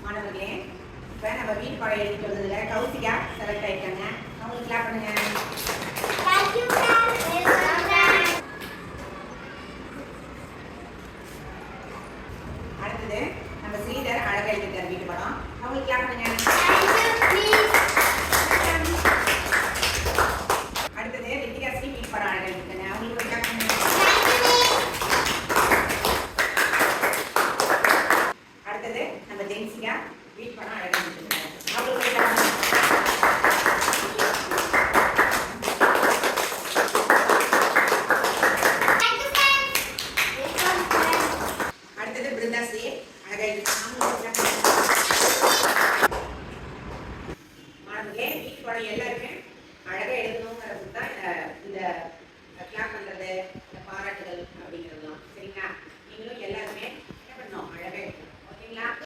மாணவர்களே, இப்போ நம்ம வீட்டு பாடம் எழுதிட்டு வந்ததுல கௌசிகா செலக்ட் ஆயிட்டாங்க. அவங்களுக்கு கிளாப் பண்ணுங்க. அடுத்தது நம்ம ஸ்ரீதர் அழகா எழுதிட்டார் வீட்டு பாடம். அவங்களுக்கு கிளாப் பண்ணுங்க. அடுத்தது ரித்திகா ஸ்ரீ வீட்டு பாடம் அழகா எழுதிட்டாங்க. அவங்களுக்கு கிளாப் பண்ணுங்க. அடுத்தது நம்ம ஜென்சிகா வீட்டு பாடம் அழகா எழுதிட்டாங்க. அவங்களுக்கு